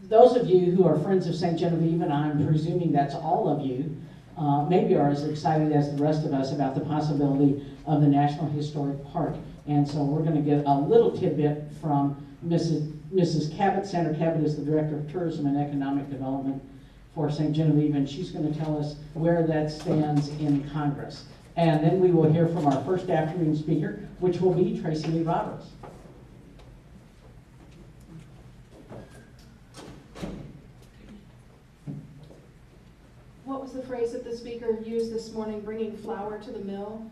those of you who are friends of St. Genevieve, and I'm presuming that's all of you, maybe are as excited as the rest of us about the possibility of the National Historic Park. And so we're going to get a little tidbit from Mrs. Cabot. Sandra Cabot is the Director of Tourism and Economic Development for St. Genevieve, and she's going to tell us where that stands in Congress. And then we will hear from our first afternoon speaker, which will be Tracy Roberts. What was the phrase that the speaker used this morning, bringing flour to the mill?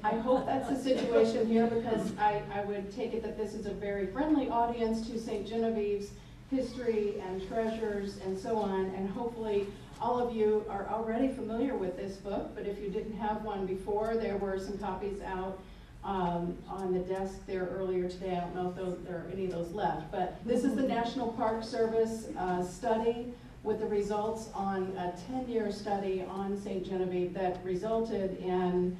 I hope that's the situation here, because I would take it that this is a very friendly audience to St. Genevieve's history and treasures and so on, and hopefully all of you are already familiar with this book, but if you didn't have one before, there were some copies out on the desk there earlier today. I don't know if there are any of those left, but this is the National Park Service study with the results on a 10-year study on St. Genevieve that resulted in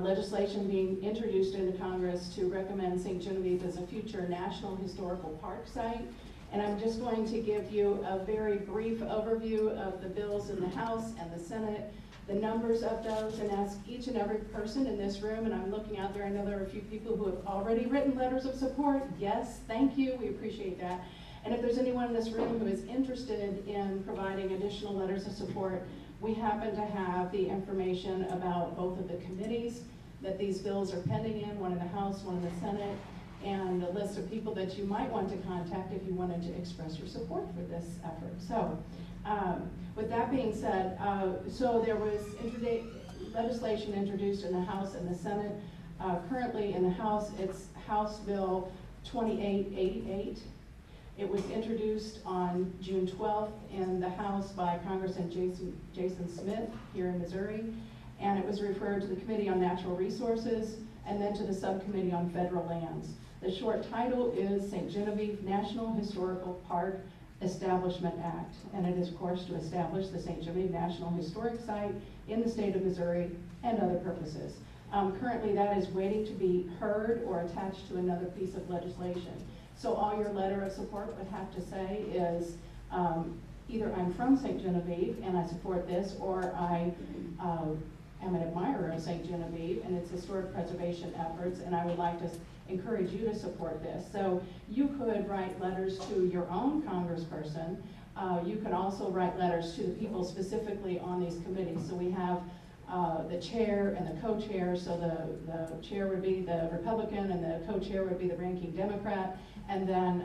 legislation being introduced into Congress to recommend St. Genevieve as a future National Historical Park site. And I'm just going to give you a very brief overview of the bills in the House and the Senate, the numbers of those, and ask each and every person in this room, and I'm looking out there, I know there are a few people who have already written letters of support. Yes, thank you, we appreciate that. And if there's anyone in this room who is interested in providing additional letters of support, we happen to have the information about both of the committees that these bills are pending in, one in the House, one in the Senate, and a list of people that you might want to contact if you wanted to express your support for this effort. So, with that being said, so there was legislation introduced in the House and the Senate. Currently in the House, it's House Bill 2888. It was introduced on June 12th in the House by Congressman Jason Smith here in Missouri, and it was referred to the Committee on Natural Resources and then to the Subcommittee on Federal Lands. The short title is St. Genevieve National Historical Park Establishment Act, and it is, of course, to establish the St. Genevieve National Historic Site in the state of Missouri and other purposes. Currently, that is waiting to be heard or attached to another piece of legislation. So all your letter of support would have to say is either I'm from St. Genevieve and I support this, or I am an admirer of St. Genevieve and its historic preservation efforts, and I would like to encourage you to support this. So you could write letters to your own congressperson. You could also write letters to the people specifically on these committees. So we have the chair and the co-chair. So the chair would be the Republican and the co-chair would be the ranking Democrat, and then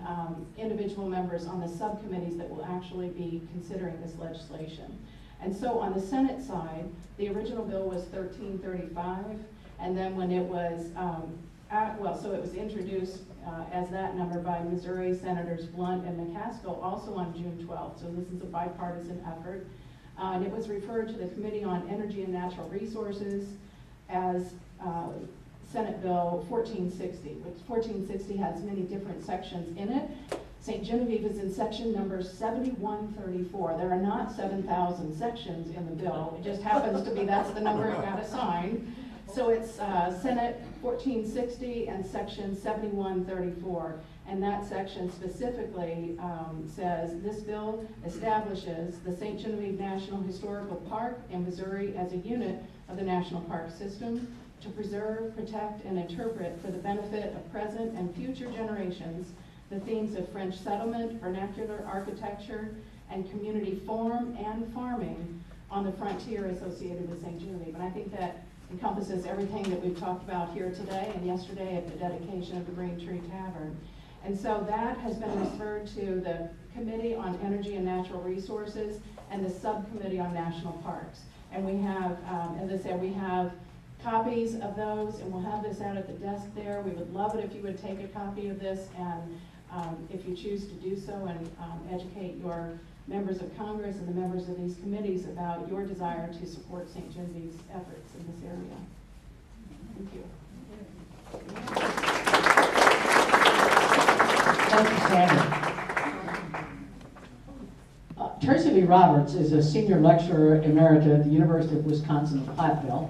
individual members on the subcommittees that will actually be considering this legislation. And so on the Senate side, the original bill was 1335, and then when it was so it was introduced as that number by Missouri Senators Blunt and McCaskill also on June 12th. So this is a bipartisan effort. And it was referred to the Committee on Energy and Natural Resources as Senate Bill 1460, which 1460 has many different sections in it. St. Genevieve is in section number 7134. There are not 7,000 sections in the bill. It just happens to be that's the number it got assigned. So it's Senate 1460 and section 7134. And that section specifically says this bill establishes the St. Genevieve National Historical Park in Missouri as a unit of the National Park System to preserve, protect, and interpret for the benefit of present and future generations the themes of French settlement, vernacular architecture, and community form and farming on the frontier associated with St. Genevieve. And I think that encompasses everything that we've talked about here today and yesterday at the dedication of the Green Tree Tavern. And so that has been referred to the Committee on Energy and Natural Resources and the Subcommittee on National Parks. And we have, as I said, we have copies of those, and we'll have this out at the desk there. We would love it if you would take a copy of this and if you choose to do so, and educate your members of Congress and the members of these committees about your desire to support St. Genevieve's efforts in this area. Thank you. Thank you, Sandra. Tracy Roberts is a senior lecturer emerita at the University of Wisconsin at Platteville.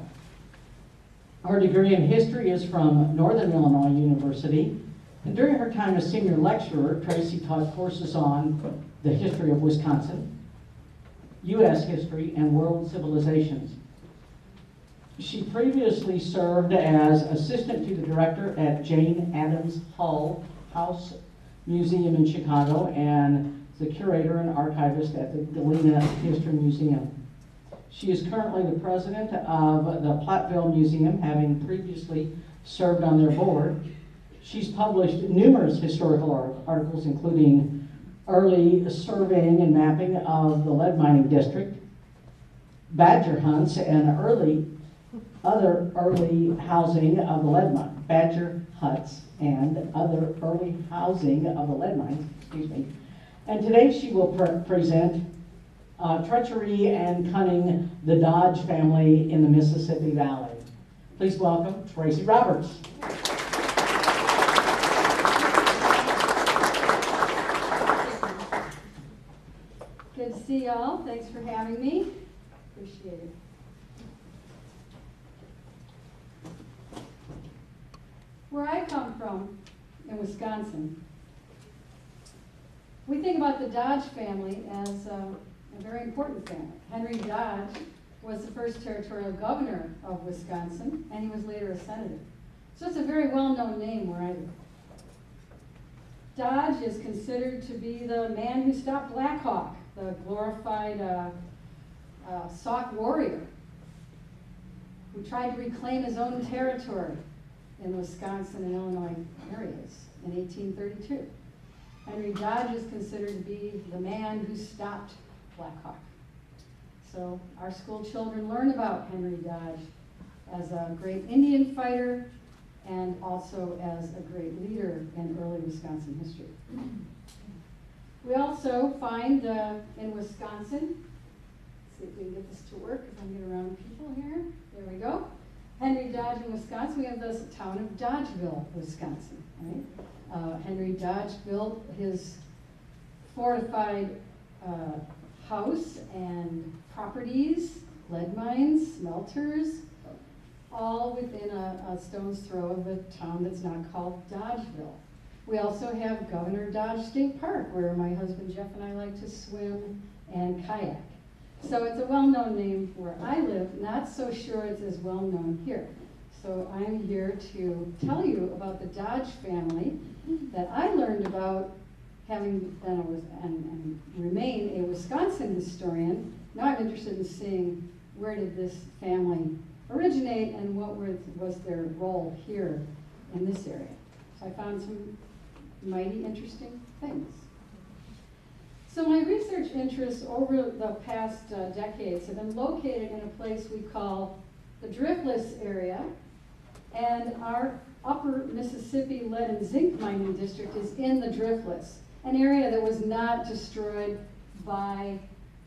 Her degree in history is from Northern Illinois University, And during her time as senior lecturer, Tracy taught courses on the history of Wisconsin, U.S. history, and world civilizations. She previously served as assistant to the director at Jane Addams Hull House Museum in Chicago and the curator and archivist at the Galena History Museum. She is currently the president of the Platteville Museum, having previously served on their board. She's published numerous historical articles, including early surveying and mapping of the lead mining district, badger hunts, and other early housing of the lead mine, badger huts and other early housing of the lead mines, excuse me. And today she will present Treachery and Cunning, the Dodge Family in the Mississippi Valley. Please welcome Tracy Roberts. Good to see y'all. Thanks for having me. Appreciate it. Where I come from, in Wisconsin, we think about the Dodge family as a very important family. Henry Dodge was the first territorial governor of Wisconsin, and he was later a senator. So it's a very well-known name where I live. Dodge is considered to be the man who stopped Black Hawk, the glorified Sauk warrior who tried to reclaim his own territory in the Wisconsin and Illinois areas in 1832. Henry Dodge is considered to be the man who stopped Black Hawk. So our school children learn about Henry Dodge as a great Indian fighter and also as a great leader in early Wisconsin history. We also find in Wisconsin, let's see if we can get this to work, if I can get around people here. There we go. Henry Dodge in Wisconsin, we have the town of Dodgeville, Wisconsin. Right? Henry Dodge built his fortified house and properties, lead mines, smelters, all within a stone's throw of a town that's now called Dodgeville. We also have Governor Dodge State Park, where my husband Jeff and I like to swim and kayak. So it's a well-known name where I live, not so sure it's as well-known here. So I'm here to tell you about the Dodge family that I learned about having been and remain a Wisconsin historian. Now I'm interested in seeing where did this family originate and what was their role here in this area. So I found some mighty interesting things. So my research interests over the past decades have been located in a place we call the Driftless Area, and our upper Mississippi lead and zinc mining district is in the Driftless, an area that was not destroyed by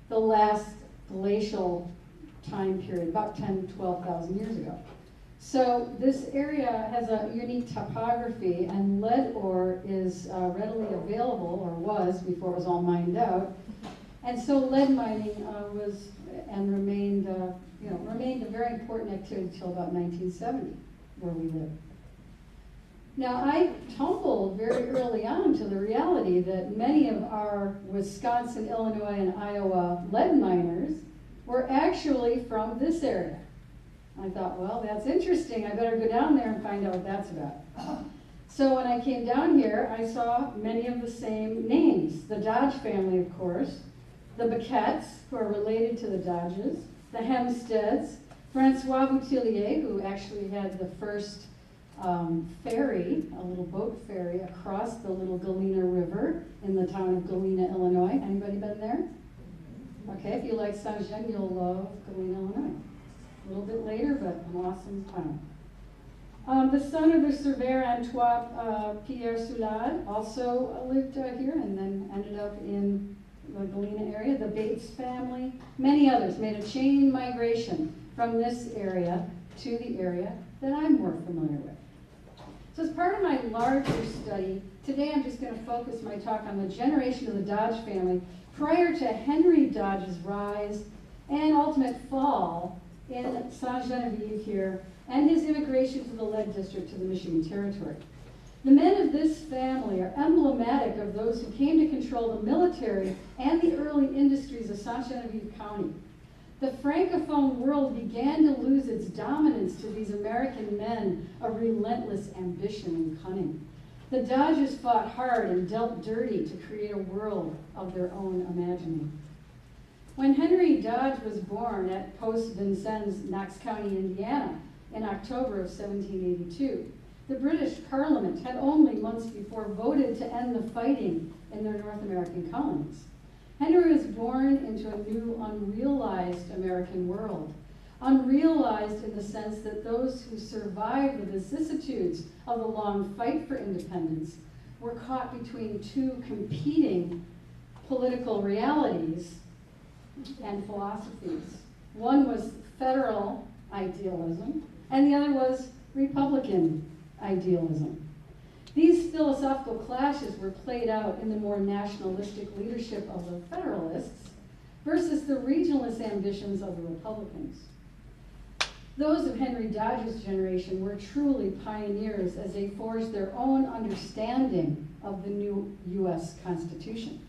the last glacial time period, about 10,000 to 12,000 years ago. So this area has a unique topography, and lead ore is readily available, or was before it was all mined out. And so lead mining was and remained a very important activity until about 1970, where we live. Now I tumbled very early on to the reality that many of our Wisconsin, Illinois, and Iowa lead miners were actually from this area. I thought, well, that's interesting. I better go down there and find out what that's about. So when I came down here, I saw many of the same names. The Dodge family, of course, the Baquettes, who are related to the Dodges, the Hempsteads, Francois Boutillier, who actually had the first ferry, a little boat ferry, across the little Galena River in the town of Galena, Illinois. Anybody been there? Okay, if you like Saint-Jean, you'll love Galena, Illinois. A little bit later, but an awesome town. The son of the surveyor Antoine Pierre Soulade also lived here and then ended up in the Galena area. The Bates family, many others made a chain migration from this area to the area that I'm more familiar with. So as part of my larger study, today I'm just going to focus my talk on the generation of the Dodge family prior to Henry Dodge's rise and ultimate fall in Saint Genevieve here, and his immigration to the lead district to the Michigan Territory. The men of this family are emblematic of those who came to control the military and the early industries of Sainte Genevieve County. The Francophone world began to lose its dominance to these American men of relentless ambition and cunning. The Dodges fought hard and dealt dirty to create a world of their own imagining. When Henry Dodge was born at Post Vincennes, Knox County, Indiana, in October of 1782, the British Parliament had only months before voted to end the fighting in their North American colonies. Henry was born into a new, unrealized American world. Unrealized in the sense that those who survived the vicissitudes of the long fight for independence were caught between two competing political realities and philosophies. One was federal idealism, and the other was Republican idealism. These philosophical clashes were played out in the more nationalistic leadership of the Federalists versus the regionalist ambitions of the Republicans. Those of Henry Dodge's generation were truly pioneers as they forged their own understanding of the new U.S. Constitution.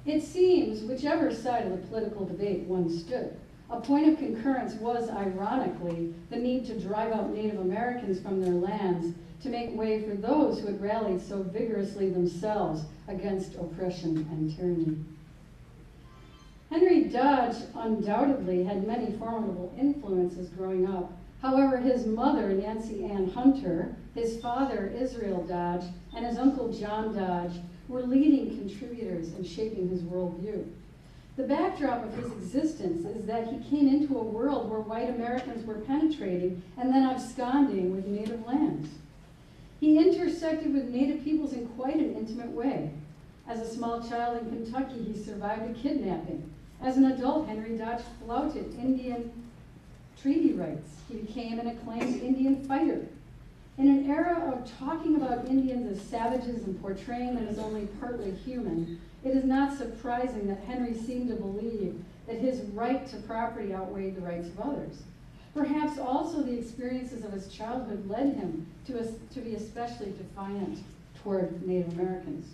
It seems, whichever side of the political debate one stood, a point of concurrence was, ironically, the need to drive out Native Americans from their lands to make way for those who had rallied so vigorously themselves against oppression and tyranny. Henry Dodge undoubtedly had many formidable influences growing up. However, his mother, Nancy Ann Hunter, his father, Israel Dodge, and his uncle, John Dodge, were leading contributors in shaping his worldview. The backdrop of his existence is that he came into a world where white Americans were penetrating and then absconding with native lands. He intersected with native peoples in quite an intimate way. As a small child in Kentucky, he survived a kidnapping. As an adult, Henry Dodge flouted Indian treaty rights. He became an acclaimed Indian fighter. In an era of talking about Indians as savages and portraying them as only partly human, it is not surprising that Henry seemed to believe that his right to property outweighed the rights of others. Perhaps also the experiences of his childhood led him to be especially defiant toward Native Americans.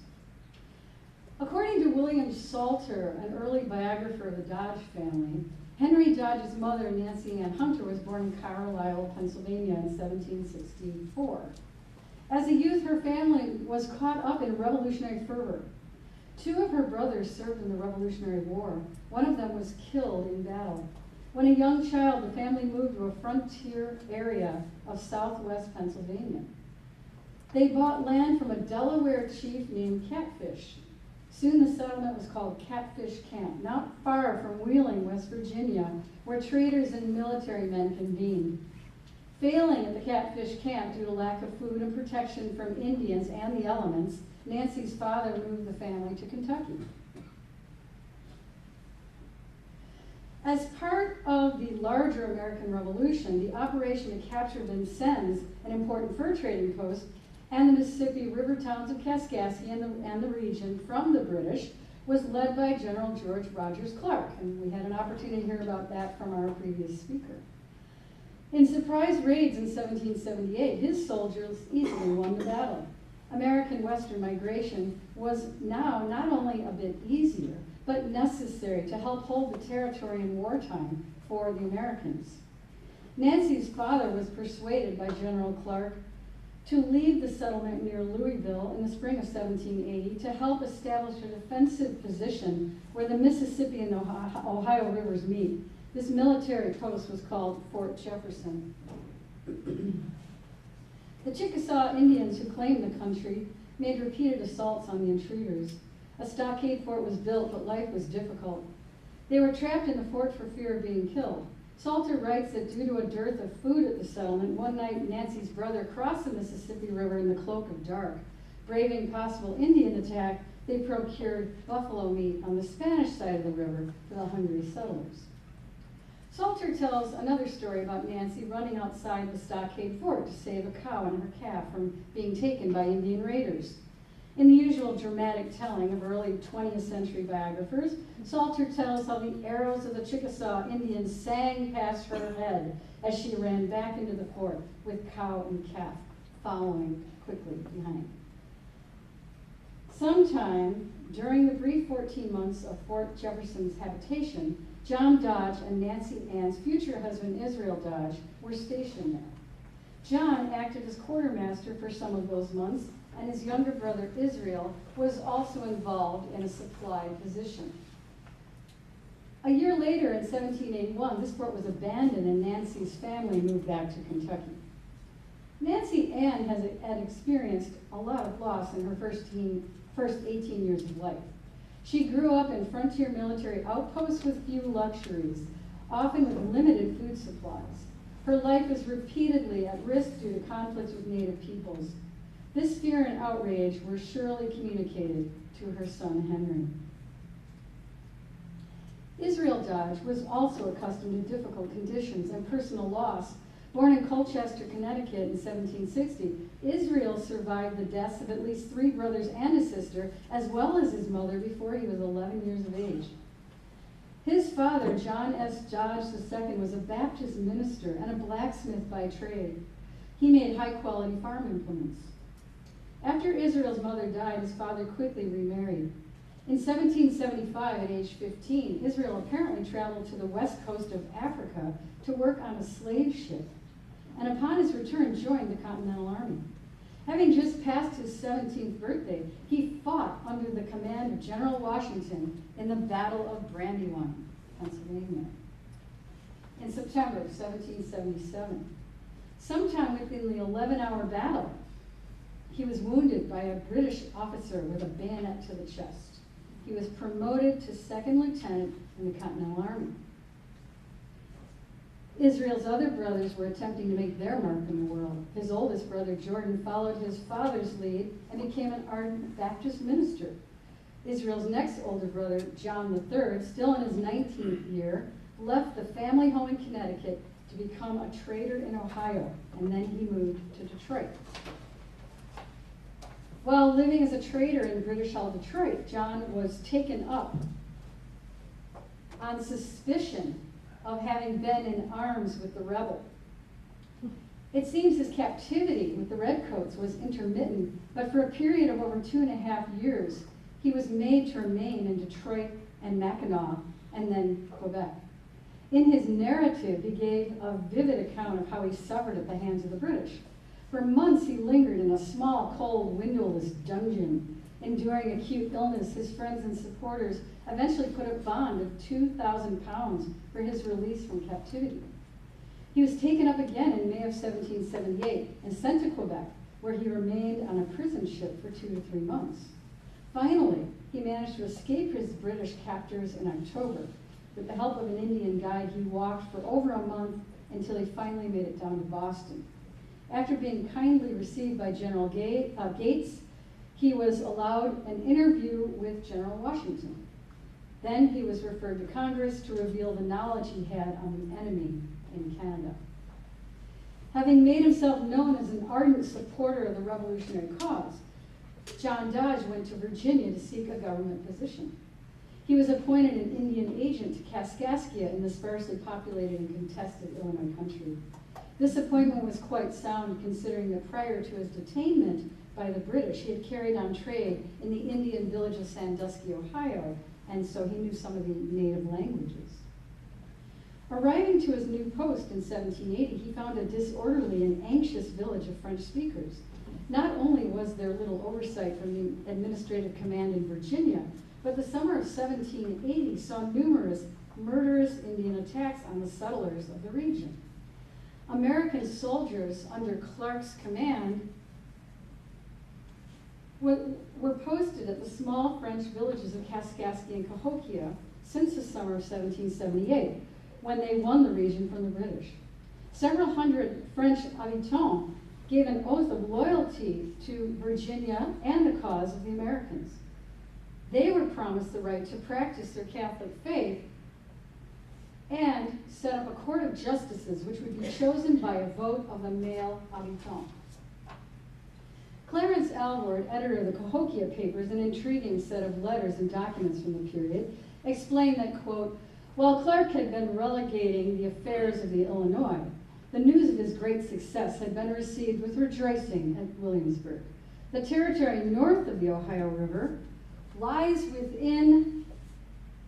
According to William Salter, an early biographer of the Dodge family, Henry Dodge's mother, Nancy Ann Hunter, was born in Carlisle, Pennsylvania in 1764. As a youth, her family was caught up in revolutionary fervor. Two of her brothers served in the Revolutionary War. One of them was killed in battle. When a young child, the family moved to a frontier area of southwest Pennsylvania. They bought land from a Delaware chief named Catfish. Soon the settlement was called Catfish Camp, not far from Wheeling, West Virginia, where traders and military men convened. Failing at the Catfish Camp due to lack of food and protection from Indians and the elements, Nancy's father moved the family to Kentucky. As part of the larger American Revolution, the operation to capture Vincennes, an important fur trading post, and the Mississippi River towns of Kaskaskia and the region from the British was led by General George Rogers Clark, and we had an opportunity to hear about that from our previous speaker. In surprise raids in 1778, his soldiers easily won the battle. American Western migration was now not only a bit easier, but necessary to help hold the territory in wartime for the Americans. Nancy's father was persuaded by General Clark to leave the settlement near Louisville in the spring of 1780 to help establish a defensive position where the Mississippi and Ohio rivers meet. This military post was called Fort Jefferson. The Chickasaw Indians who claimed the country made repeated assaults on the intruders. A stockade fort was built, but life was difficult. They were trapped in the fort for fear of being killed. Salter writes that due to a dearth of food at the settlement, one night Nancy's brother crossed the Mississippi River in the cloak of dark. Braving possible Indian attack, they procured buffalo meat on the Spanish side of the river for the hungry settlers. Salter tells another story about Nancy running outside the stockade fort to save a cow and her calf from being taken by Indian raiders. In the usual dramatic telling of early 20th century biographers, Salter tells how the arrows of the Chickasaw Indians sang past her head as she ran back into the fort with cow and calf following quickly behind. Sometime during the brief 14 months of Fort Jefferson's habitation, John Dodge and Nancy Ann's future husband Israel Dodge were stationed there. John acted as quartermaster for some of those months, and his younger brother Israel was also involved in a supply position. A year later, in 1781, this fort was abandoned and Nancy's family moved back to Kentucky. Nancy Ann had experienced a lot of loss in her first 18 years of life. She grew up in frontier military outposts with few luxuries, often with limited food supplies. Her life was repeatedly at risk due to conflicts with Native peoples. This fear and outrage were surely communicated to her son Henry. Israel Dodge was also accustomed to difficult conditions and personal loss. Born in Colchester, Connecticut in 1760, Israel survived the deaths of at least 3 brothers and a sister, as well as his mother, before he was 11 years of age. His father, John S. Dodge II, was a Baptist minister and a blacksmith by trade. He made high-quality farm implements. After Israel's mother died, his father quickly remarried. In 1775, at age 15, Israel apparently traveled to the west coast of Africa to work on a slave ship, and upon his return joined the Continental Army. Having just passed his 17th birthday, he fought under the command of General Washington in the Battle of Brandywine, Pennsylvania, in September of 1777. Sometime within the 11-hour battle, he was wounded by a British officer with a bayonet to the chest. He was promoted to second lieutenant in the Continental Army. Israel's other brothers were attempting to make their mark in the world. His oldest brother, Jordan, followed his father's lead and became an ardent Baptist minister. Israel's next older brother, John III, still in his 19th year, left the family home in Connecticut to become a trader in Ohio, and then he moved to Detroit. While living as a trader in British-held Detroit, John was taken up on suspicion of having been in arms with the rebel. It seems his captivity with the Redcoats was intermittent, but for a period of over 2.5 years, he was made to remain in Detroit and Mackinac, and then Quebec. In his narrative, he gave a vivid account of how he suffered at the hands of the British. For months, he lingered in a small, cold, windowless dungeon. Enduring acute illness, his friends and supporters eventually put a bond of 2,000 pounds for his release from captivity. He was taken up again in May of 1778 and sent to Quebec, where he remained on a prison ship for 2 to 3 months. Finally, he managed to escape his British captors in October. With the help of an Indian guide, he walked for over a month until he finally made it down to Boston. After being kindly received by General Gates, he was allowed an interview with General Washington. Then he was referred to Congress to reveal the knowledge he had on the enemy in Canada. Having made himself known as an ardent supporter of the revolutionary cause, John Dodge went to Virginia to seek a government position. He was appointed an Indian agent to Kaskaskia in the sparsely populated and contested Illinois country. This appointment was quite sound, considering that prior to his detainment by the British, he had carried on trade in the Indian village of Sandusky, Ohio, and so he knew some of the native languages. Arriving to his new post in 1780, he found a disorderly and anxious village of French speakers. Not only was there little oversight from the administrative command in Virginia, but the summer of 1780 saw numerous murderous Indian attacks on the settlers of the region. American soldiers under Clark's command were posted at the small French villages of Kaskaskia and Cahokia since the summer of 1778, when they won the region from the British. Several hundred French habitants gave an oath of loyalty to Virginia and the cause of the Americans. They were promised the right to practice their Catholic faith and set up a court of justices which would be chosen by a vote of the male habitants. Clarence Alvord, editor of the Cahokia Papers, an intriguing set of letters and documents from the period, explained that, quote, while Clark had been relegating the affairs of the Illinois, the news of his great success had been received with rejoicing at Williamsburg. The territory north of the Ohio River lies within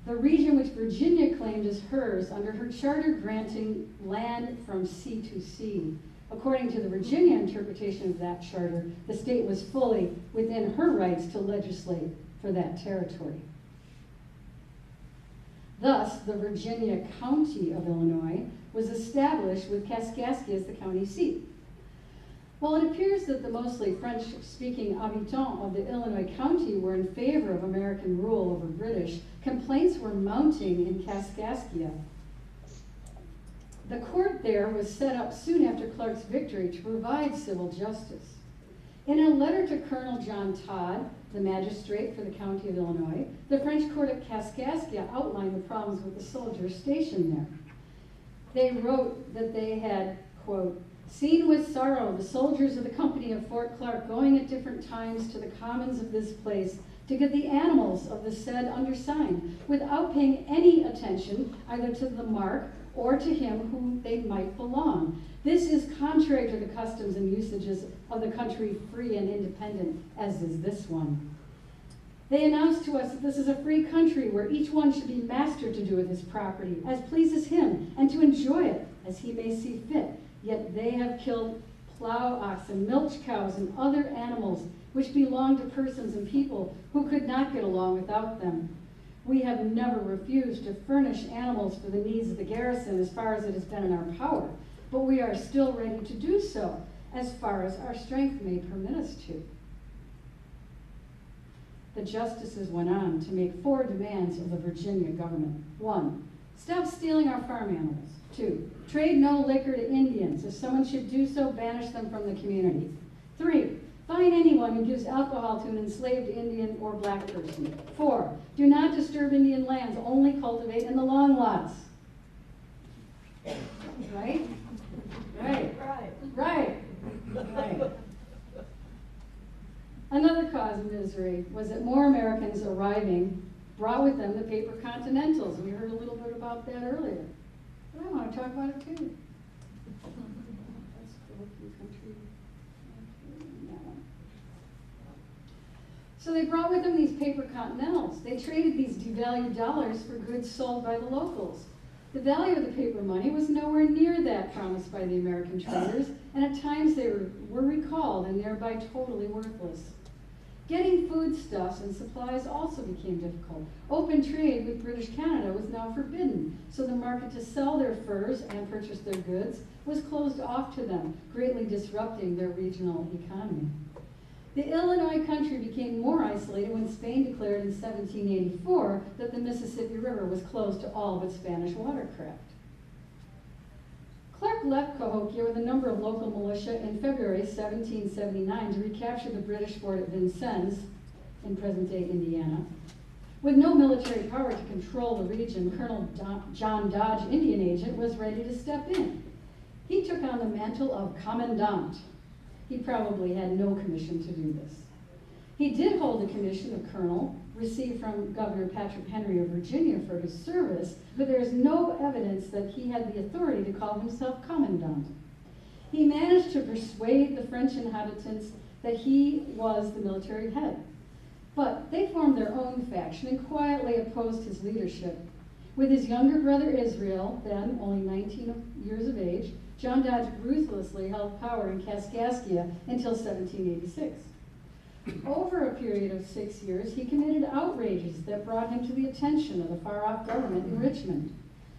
the region which Virginia claimed as hers under her charter granting land from sea to sea. According to the Virginia interpretation of that charter, the state was fully within her rights to legislate for that territory. Thus, the Virginia County of Illinois was established with Kaskaskia as the county seat. While it appears that the mostly French-speaking habitants of the Illinois County were in favor of American rule over British, complaints were mounting in Kaskaskia. The court there was set up soon after Clark's victory to provide civil justice. In a letter to Colonel John Todd, the magistrate for the county of Illinois, the French court at Kaskaskia outlined the problems with the soldiers stationed there. They wrote that they had, quote, seen with sorrow the soldiers of the company of Fort Clark going at different times to the commons of this place to get the animals of the said undersigned, without paying any attention either to the mark or to him whom they might belong. This is contrary to the customs and usages of the country free and independent, as is this one. They announced to us that this is a free country where each one should be master to do with his property as pleases him, and to enjoy it as he may see fit. Yet they have killed plow oxen, milch cows, and other animals which belong to persons and people who could not get along without them. We have never refused to furnish animals for the needs of the garrison as far as it has been in our power, but we are still ready to do so as far as our strength may permit us to. The justices went on to make 4 demands of the Virginia government. 1, stop stealing our farm animals. 2, trade no liquor to Indians. If someone should do so, banish them from the community. 3, fine anyone who gives alcohol to an enslaved Indian or black person. 4, do not disturb Indian lands, only cultivate in the long lots. Right? Right. Right. Right. Another cause of misery was that more Americans arriving brought with them the paper Continentals. We heard a little bit about that earlier. But I want to talk about it too. That's Philippine country. That one. So they brought with them these paper Continentals. They traded these devalued dollars for goods sold by the locals. The value of the paper money was nowhere near that promised by the American traders, and at times they were recalled and thereby totally worthless. Getting foodstuffs and supplies also became difficult. Open trade with British Canada was now forbidden, so the market to sell their furs and purchase their goods was closed off to them, greatly disrupting their regional economy. The Illinois country became more isolated when Spain declared in 1784 that the Mississippi River was closed to all but Spanish watercraft. Clark left Cahokia with a number of local militia in February 1779 to recapture the British fort at Vincennes in present-day Indiana. With no military power to control the region, Colonel John Dodge, Indian agent, was ready to step in. He took on the mantle of commandant. He probably had no commission to do this. He did hold a commission of colonel, received from Governor Patrick Henry of Virginia for his service, but there is no evidence that he had the authority to call himself commandant. He managed to persuade the French inhabitants that he was the military head, but they formed their own faction and quietly opposed his leadership. With his younger brother Israel, then only 19 years of age, John Dodge ruthlessly held power in Kaskaskia until 1786. Over a period of 6 years, he committed outrages that brought him to the attention of the far-off government in Richmond.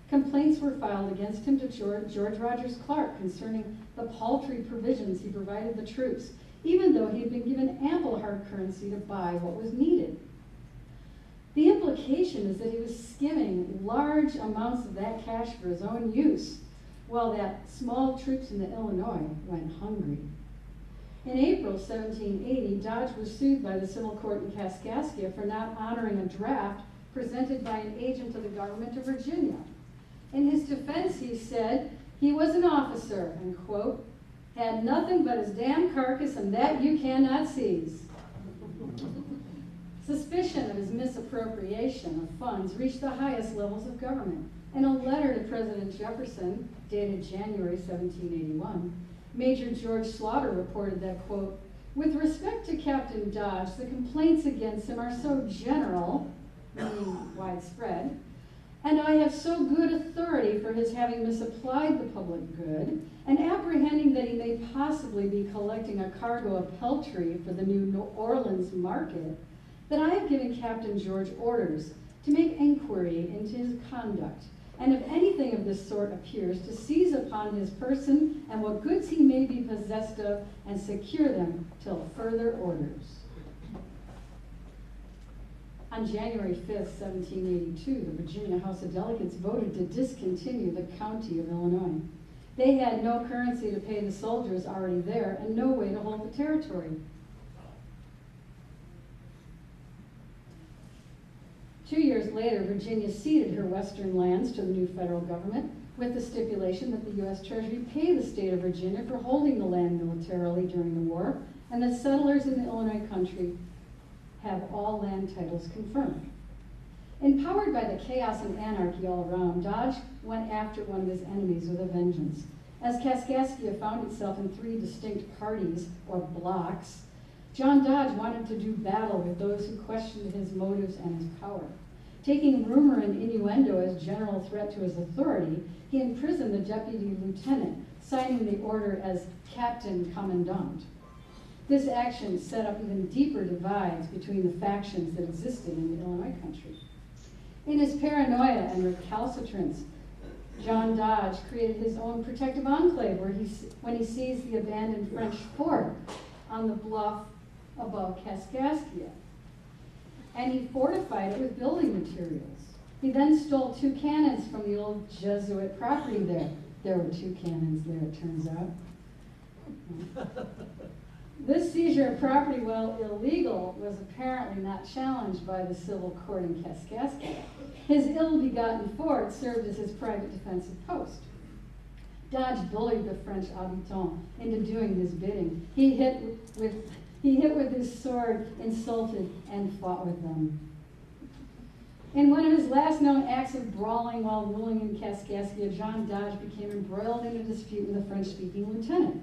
Complaints were filed against him to George Rogers Clark concerning the paltry provisions he provided the troops, even though he had been given ample hard currency to buy what was needed. The implication is that he was skimming large amounts of that cash for his own use, while that small troops in the Illinois went hungry. In April 1780, Dodge was sued by the civil court in Kaskaskia for not honoring a draft presented by an agent of the government of Virginia. In his defense, he said he was an officer, and quote, had nothing but his damn carcass, and that you cannot seize. Suspicion of his misappropriation of funds reached the highest levels of government. In a letter to President Jefferson, dated January 1781, Major George Slaughter reported that, quote, with respect to Captain Dodge, the complaints against him are so general, meaning widespread, and I have so good authority for his having misapplied the public good, and apprehending that he may possibly be collecting a cargo of peltry for the New Orleans market, that I have given Captain George orders to make inquiry into his conduct, and if anything of this sort appears, to seize upon his person and what goods he may be possessed of, and secure them till further orders. On January 5th, 1782, the Virginia House of Delegates voted to discontinue the county of Illinois. They had no currency to pay the soldiers already there and no way to hold the territory. 2 years later, Virginia ceded her western lands to the new federal government with the stipulation that the U.S. Treasury pay the state of Virginia for holding the land militarily during the war, and that settlers in the Illinois country have all land titles confirmed. Empowered by the chaos and anarchy all around, Dodge went after one of his enemies with a vengeance. As Kaskaskia found itself in 3 distinct parties, or blocks, John Dodge wanted to do battle with those who questioned his motives and his power. Taking rumor and innuendo as general threat to his authority, he imprisoned the deputy lieutenant, signing the order as Captain Commandant. This action set up even deeper divides between the factions that existed in the Illinois country. In his paranoia and recalcitrance, John Dodge created his own protective enclave when he seized the abandoned French fort on the bluff above Kaskaskia. And he fortified it with building materials. He then stole 2 cannons from the old Jesuit property there. There were 2 cannons there, it turns out. This seizure of property, while illegal, was apparently not challenged by the civil court in Kaskaskia. His ill-begotten fort served as his private defensive post. Dodge bullied the French habitants into doing his bidding. He hit with his sword, insulted, and fought with them. In one of his last known acts of brawling while ruling in Kaskaskia, John Dodge became embroiled in a dispute with a French-speaking lieutenant.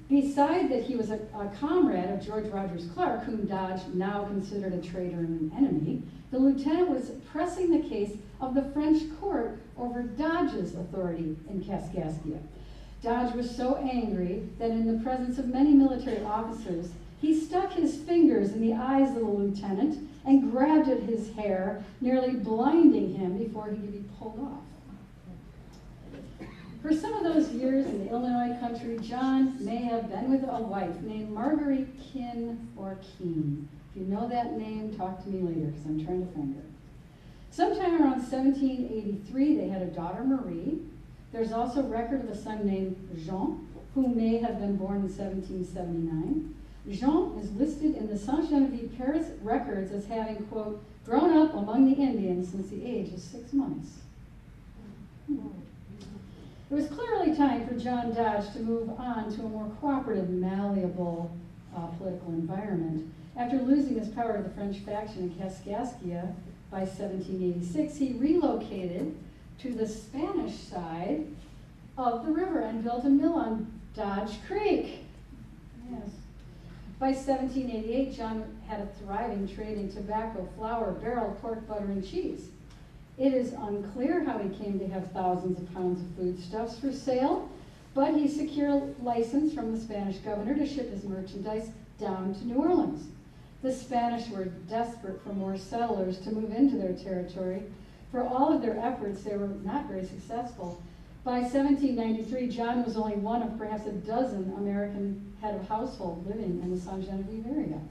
Beside that he was a comrade of George Rogers Clark, whom Dodge now considered a traitor and an enemy, the lieutenant was pressing the case of the French court over Dodge's authority in Kaskaskia. Dodge was so angry that in the presence of many military officers, he stuck his fingers in the eyes of the lieutenant and grabbed at his hair, nearly blinding him before he could be pulled off. For some of those years in the Illinois country, John may have been with a wife named Marguerite Kin or Keen. If you know that name, talk to me later because I'm trying to find her. Sometime around 1783, they had a daughter, Marie. There's also record of a son named Jean, who may have been born in 1779. Jean is listed in the Saint Genevieve Paris records as having, quote, grown up among the Indians since the age of 6 months. It was clearly time for John Dodge to move on to a more cooperative, malleable political environment. After losing his power to the French faction in Kaskaskia by 1786, he relocated to the Spanish side of the river and built a mill on Dodge Creek. Yes. By 1788, John had a thriving trade in tobacco, flour, barrel, pork, butter, and cheese. It is unclear how he came to have thousands of pounds of foodstuffs for sale, but he secured a license from the Spanish governor to ship his merchandise down to New Orleans. The Spanish were desperate for more settlers to move into their territory. For all of their efforts, they were not very successful. By 1793, John was only one of perhaps a dozen American head of household living in the Saint Genevieve area.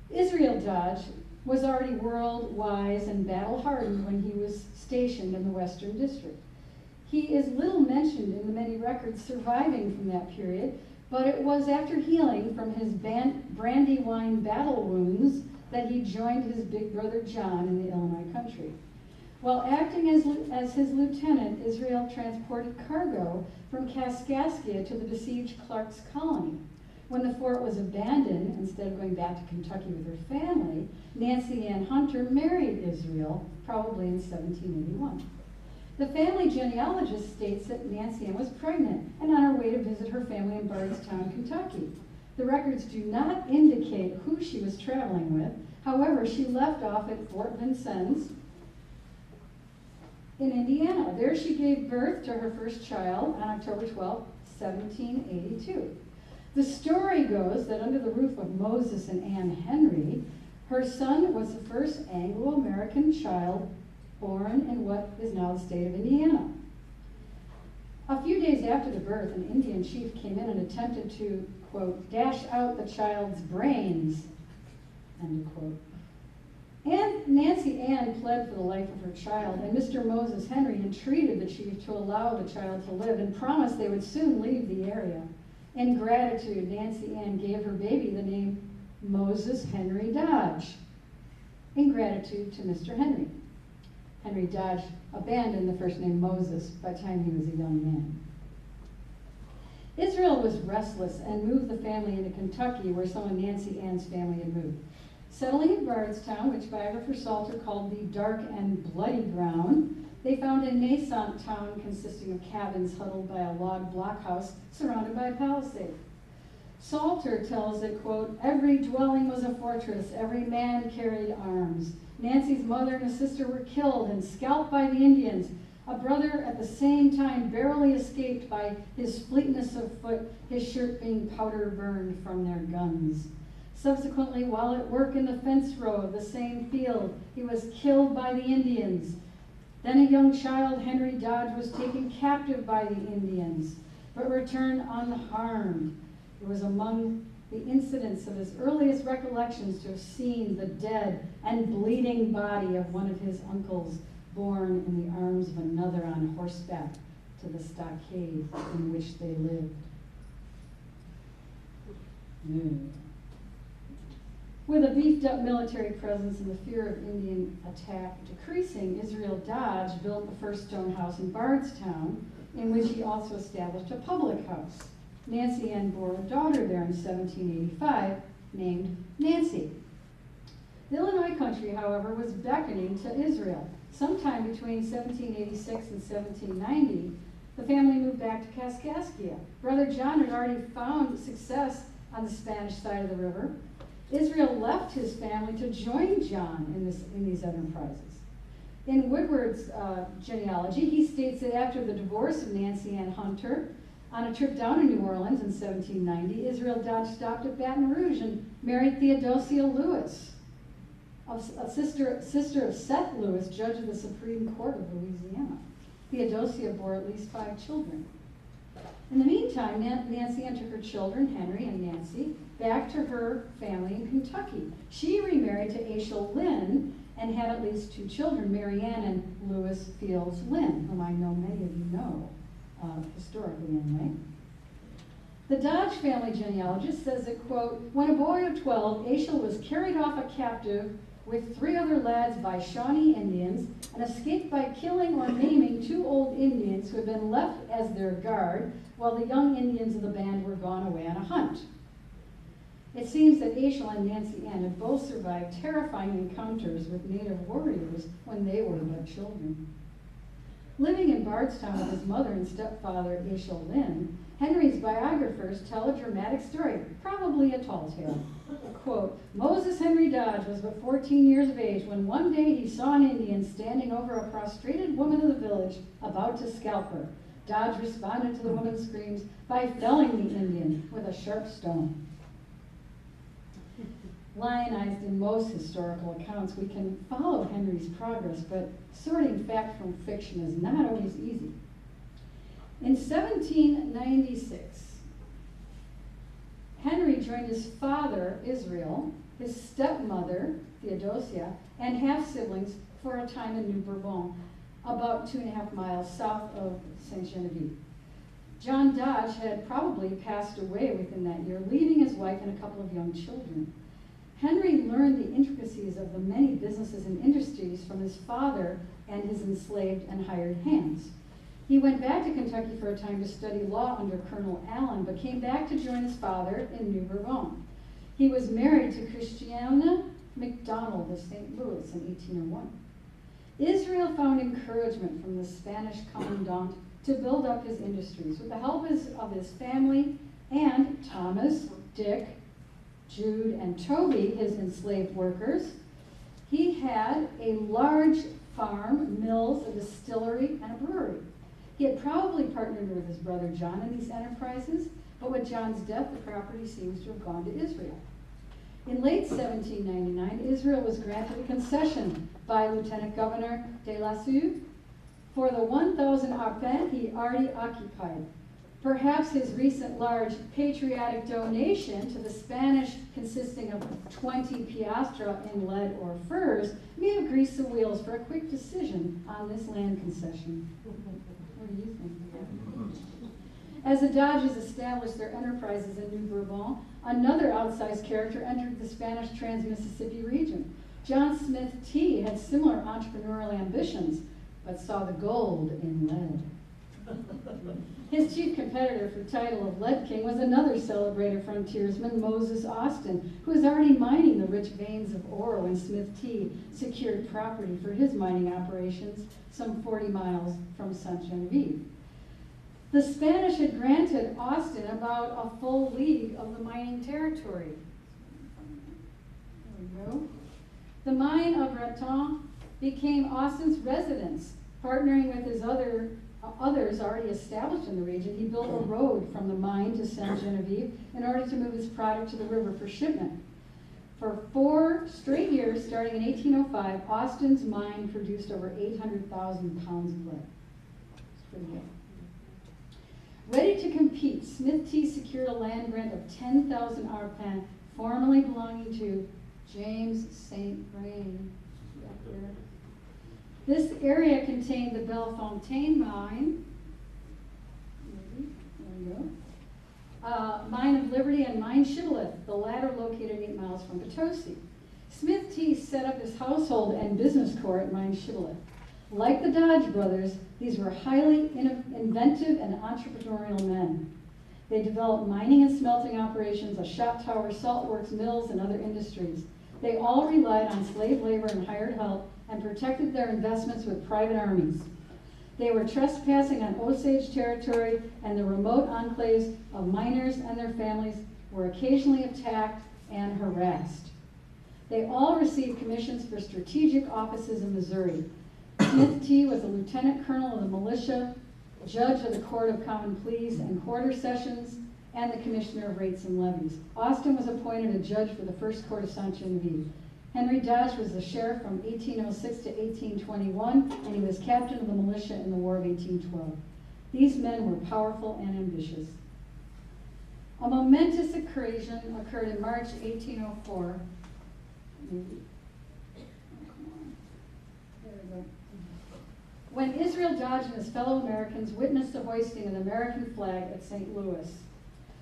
Israel Dodge was already world-wise and battle-hardened when he was stationed in the Western District. He is little mentioned in the many records surviving from that period, but it was after healing from his Brandywine battle wounds that he joined his big brother John in the Illinois country. While acting as his lieutenant, Israel transported cargo from Kaskaskia to the besieged Clark's colony. When the fort was abandoned, instead of going back to Kentucky with her family, Nancy Ann Hunter married Israel, probably in 1781. The family genealogist states that Nancy Ann was pregnant and on her way to visit her family in Bardstown, Kentucky. The records do not indicate who she was traveling with. However, she left off at Fort Vincennes in Indiana. There she gave birth to her first child on October 12, 1782. The story goes that under the roof of Moses and Anne Henry, her son was the first Anglo-American child born in what is now the state of Indiana. A few days after the birth, an Indian chief came in and attempted to, quote, dash out the child's brains, end quote. And Nancy Ann pled for the life of her child, and Mr. Moses Henry entreated the chief to allow the child to live and promised they would soon leave the area. In gratitude, Nancy Ann gave her baby the name Moses Henry Dodge, in gratitude to Mr. Henry. Henry Dodge abandoned the first name Moses by the time he was a young man. Israel was restless and moved the family into Kentucky, where some of Nancy Ann's family had moved. Settling in Bardstown, which biographer Salter called the dark and bloody ground, they found a nascent town consisting of cabins huddled by a log blockhouse surrounded by a palisade. Salter tells that, quote, every dwelling was a fortress, every man carried arms. Nancy's mother and a sister were killed and scalped by the Indians. A brother at the same time barely escaped by his fleetness of foot, his shirt being powder burned from their guns. Subsequently, while at work in the fence row of the same field, he was killed by the Indians. Then a young child, Henry Dodge, was taken captive by the Indians, but returned unharmed. It was among the incidents of his earliest recollections to have seen the dead and bleeding body of one of his uncles borne in the arms of another on horseback to the stockade in which they lived. With a beefed-up military presence and the fear of Indian attack decreasing, Israel Dodge built the first stone house in Bardstown, in which he also established a public house. Nancy Ann bore a daughter there in 1785 named Nancy. The Illinois country, however, was beckoning to Israel. Sometime between 1786 and 1790, the family moved back to Kaskaskia. Brother John had already found success on the Spanish side of the river. Israel left his family to join John in these enterprises. In Woodward's genealogy, he states that after the divorce of Nancy Ann Hunter, on a trip down to New Orleans in 1790, Israel Dodge stopped at Baton Rouge and married Theodosia Lewis, a sister of Seth Lewis, judge of the Supreme Court of Louisiana. Theodosia bore at least 5 children. In the meantime, Nancy Ann took her children, Henry and Nancy, back to her family in Kentucky. She remarried to Aishel Lynn and had at least 2 children, Mary Ann and Lewis Fields Lynn, whom I know many of you know, historically anyway. The Dodge family genealogist says that, quote, when a boy of 12, Aishel was carried off a captive with 3 other lads by Shawnee Indians and escaped by killing or maiming 2 old Indians who had been left as their guard while the young Indians of the band were gone away on a hunt. It seems that Aishel and Nancy Ann had both survived terrifying encounters with native warriors when they were but children. Living in Bardstown with his mother and stepfather, Aishel Lynn, Henry's biographers tell a dramatic story, probably a tall tale. Quote, Moses Henry Dodge was but 14 years of age when one day he saw an Indian standing over a prostrated woman of the village about to scalp her. Dodge responded to the woman's screams by felling the Indian with a sharp stone. Lionized in most historical accounts, we can follow Henry's progress, but sorting fact from fiction is not always easy. In 1796, Henry joined his father, Israel, his stepmother, Theodosia, and half-siblings for a time in New Bourbon, about 2.5 miles south of St. Genevieve. John Dodge had probably passed away within that year, leaving his wife and a couple of young children. Henry learned the intricacies of the many businesses and industries from his father and his enslaved and hired hands. He went back to Kentucky for a time to study law under Colonel Allen, but came back to join his father in New Bourbon. He was married to Christiana McDonald of St. Louis in 1801. Israel found encouragement from the Spanish commandant to build up his industries. With the help of his family and Thomas, Dick, Jude, and Toby, his enslaved workers, he had a large farm, mills, a distillery, and a brewery. He had probably partnered with his brother John in these enterprises, but with John's death, the property seems to have gone to Israel. In late 1799, Israel was granted a concession by Lieutenant Governor de la Suze for the 1,000 arpents he already occupied. Perhaps his recent large patriotic donation to the Spanish, consisting of 20 piastres in lead or furs, may have greased the wheels for a quick decision on this land concession. What do you think? As the Dodges established their enterprises in New Bourbon, another outsized character entered the Spanish Trans-Mississippi region. John Smith T. had similar entrepreneurial ambitions, but saw the gold in lead. His chief competitor for the title of Lead King was another celebrated frontiersman, Moses Austin, who was already mining the rich veins of ore when Smith T. secured property for his mining operations some 40 miles from St. Genevieve. The Spanish had granted Austin about a full league of the mining territory. There we go. The mine of Raton became Austin's residence. Partnering with his others already established in the region, he built a road from the mine to St. Genevieve in order to move his product to the river for shipment. For 4 straight years, starting in 1805, Austin's mine produced over 800,000 pounds of lead. It's pretty good. Ready to compete, Smith T. secured a land grant of 10,000 arpents, formerly belonging to James St. Vrain. This area contained the Bellefontaine mine, Mine of Liberty and Mine Shibboleth, the latter located 8 miles from Potosi. Smith T. set up his household and business corps at Mine Shibboleth. Like the Dodge brothers, these were highly inventive and entrepreneurial men. They developed mining and smelting operations, a shop tower, salt works, mills, and other industries. They all relied on slave labor and hired help and protected their investments with private armies. They were trespassing on Osage territory, and the remote enclaves of miners and their families were occasionally attacked and harassed. They all received commissions for strategic offices in Missouri. Smith T. was a lieutenant colonel of the militia, judge of the Court of Common Pleas and Quarter Sessions, and the commissioner of rates and levies. Austin was appointed a judge for the First Court of St. Genevieve. HenryDodge was the sheriff from 1806 to 1821, and he was captain of the militia in the War of 1812. These men were powerful and ambitious. A momentous occasion occurred in March 1804. When Israel Dodge and his fellow Americans witnessed the hoisting of the American flag at St. Louis.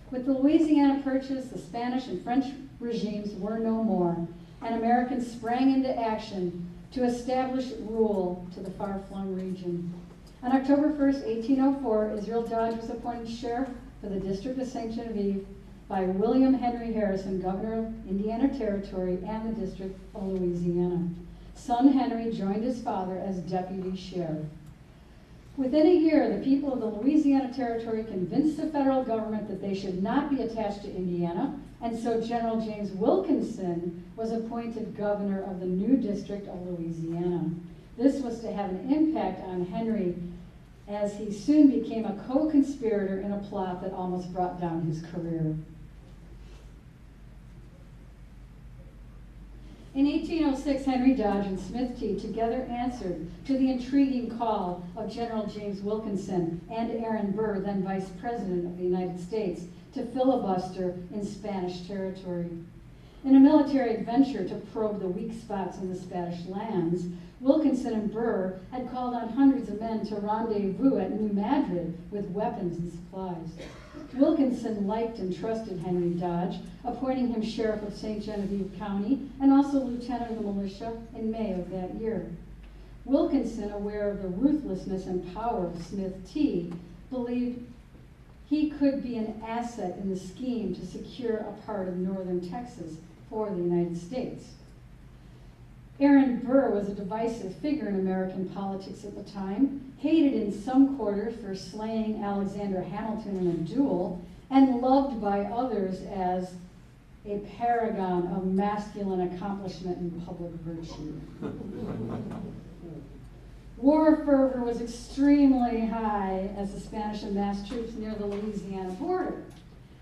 With the Louisiana Purchase, the Spanish and French regimes were no more, and Americans sprang into action to establish rule to the far-flung region. On October 1st, 1804, Israel Dodge was appointed sheriff for the District of St. Genevieve by William Henry Harrison, governor of Indiana Territory and the District of Louisiana. Son Henry joined his father as deputy sheriff. Within a year, the people of the Louisiana Territory convinced the federal government that they should not be attached to Indiana, and so General James Wilkinson was appointed governor of the new District of Louisiana. This was to have an impact on Henry, as he soon became a co-conspirator in a plot that almost brought down his career. In 1806, HenryDodge and Smith T. together answered to the intriguing call of General James Wilkinson and Aaron Burr, then Vice President of the United States, to filibuster in Spanish territory. In a military adventure to probe the weak spots in the Spanish lands, Wilkinson and Burr had called on hundreds of men to rendezvous at New Madrid with weapons and supplies. Wilkinson liked and trusted Henry Dodge, appointing him sheriff of St. Genevieve County and also lieutenant of the militia in May of that year. Wilkinson, aware of the ruthlessness and power of Smith T., believed he could be an asset in the scheme to secure a part of northern Texas for the United States. Aaron Burr was a divisive figure in American politics at the time, hated in some quarters for slaying Alexander Hamilton in a duel, and loved by others as a paragon of masculine accomplishment and public virtue. War fervor was extremely high as the Spanish amassed troops near the Louisiana border.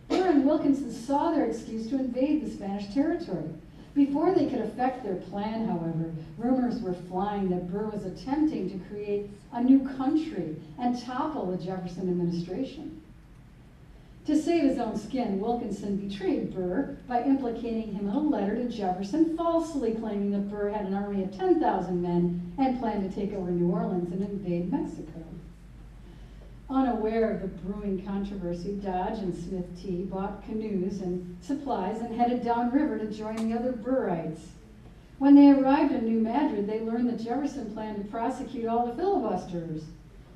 Burr and Wilkinson saw their excuse to invade the Spanish territory. Before they could effect their plan, however, rumors were flying that Burr was attempting to create a new country and topple the Jefferson administration. To save his own skin, Wilkinson betrayed Burr by implicating him in a letter to Jefferson, falsely claiming that Burr had an army of 10,000 men and planned to take over New Orleans and invade Mexico. Unaware of the brewing controversy, Dodge and Smith T. bought canoes and supplies and headed downriver to join the other Burrites. When they arrived in New Madrid, they learned that Jefferson planned to prosecute all the filibusters.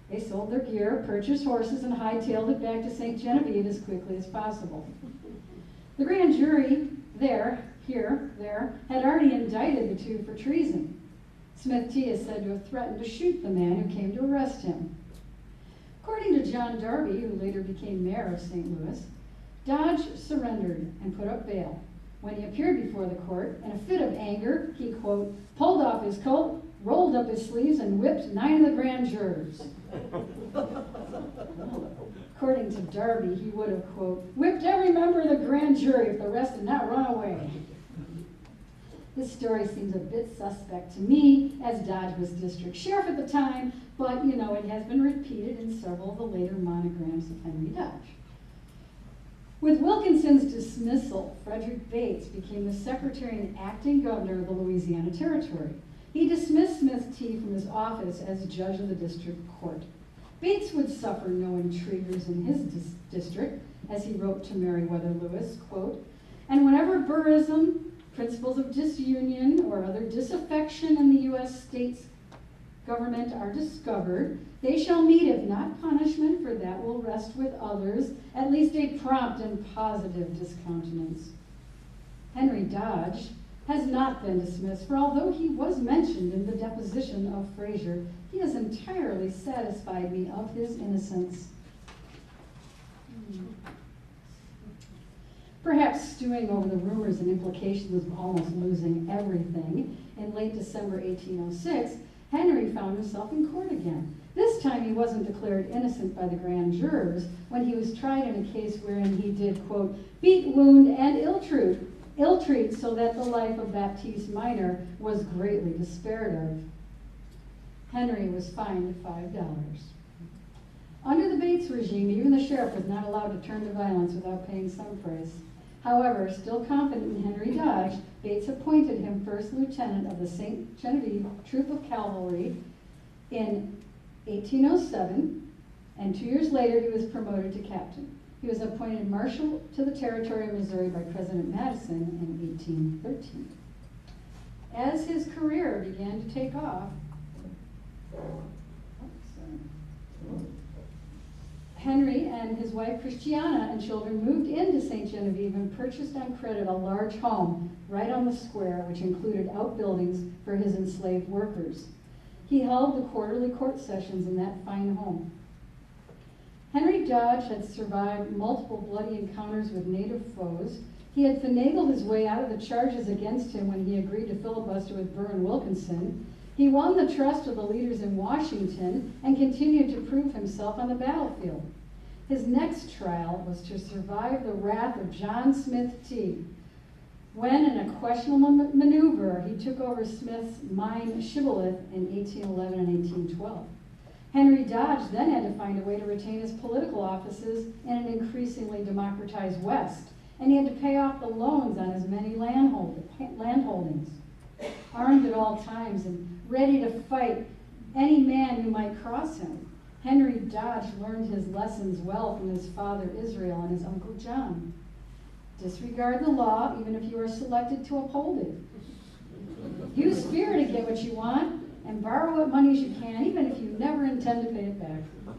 They sold their gear, purchased horses, and hightailed it back to St. Genevieve as quickly as possible. The grand jury there, had already indicted the two for treason. Smith T. is said to have threatened to shoot the man who came to arrest him. According to John Darby, who later became mayor of St. Louis, Dodge surrendered and put up bail. When he appeared before the court, in a fit of anger, he, quote, pulled off his coat, rolled up his sleeves, and whipped 9 of the grand jurors. According to Darby, he would have, quote, whipped every member of the grand jury if the rest had not run away. This story seems a bit suspect to me, as Dodge was district sheriff at the time, but, you know, it has been repeated in several of the later monograms of Henry Dodge. With Wilkinson's dismissal, Frederick Bates became the secretary and acting governor of the Louisiana Territory. He dismissed Smith T. from his office as judge of the district court. Bates would suffer no intriguers in his district, as he wrote to Meriwether Lewis, quote, and whenever Burrism, principles of disunion, or other disaffection in the U.S. states government are discovered, they shall meet, if not punishment, for that will rest with others, at least a prompt and positive discountenance. Henry Dodge has not been dismissed, for although he was mentioned in the deposition of Frazier, he has entirely satisfied me of his innocence. Perhaps stewing over the rumors and implications of almost losing everything, in late December 1806, Henry found himself in court again. This time he wasn't declared innocent by the grand jurors when he was tried in a case wherein he did, quote, beat, wound, and ill-treat so that the life of Baptiste Minor was greatly despaired of. Henry was fined $5. Under the Bates regime, even the sheriff was not allowed to turn to violence without paying some price. However, still confident in Henry Dodge, Bates appointed him first lieutenant of the St. Genevieve Troop of Cavalry in 1807, and 2 years later he was promoted to captain. He was appointed marshal to the territory of Missouri by President Madison in 1813. As his career began to take off, Henry and his wife Christiana and children moved into St. Genevieve and purchased on credit a large home right on the square, which included outbuildings for his enslaved workers. He held the quarterly court sessions in that fine home. Henry Dodge had survived multiple bloody encounters with native foes. He had finagled his way out of the charges against him when he agreed to filibuster with Burr and Wilkinson. He won the trust of the leaders in Washington and continued to prove himself on the battlefield. His next trial was to survive the wrath of John Smith T. when, in a questionable maneuver, he took over Smith's mine Shibboleth in 1811 and 1812. Henry Dodge then had to find a way to retain his political offices in an increasingly democratized West, and he had to pay off the loans on his many landholdings. Armed at all times and ready to fight any man who might cross him, Henry Dodge learned his lessons well from his father Israel and his uncle John. Disregard the law even if you are selected to uphold it. Use fear to get what you want, and borrow what monies you can, even if you never intend to pay it back.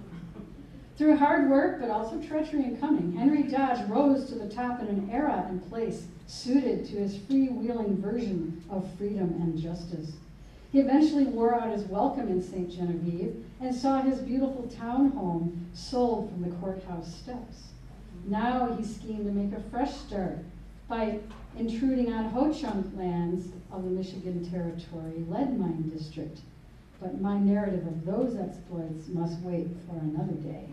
Through hard work, but also treachery and cunning, Henry Dodge rose to the top in an era and place suited to his freewheeling version of freedom and justice. He eventually wore out his welcome in St. Genevieve and saw his beautiful town home sold from the courthouse steps. Now he schemed to make a fresh start by intruding on Ho-Chunk lands of the Michigan Territory Lead Mine District. But my narrative of those exploits must wait for another day.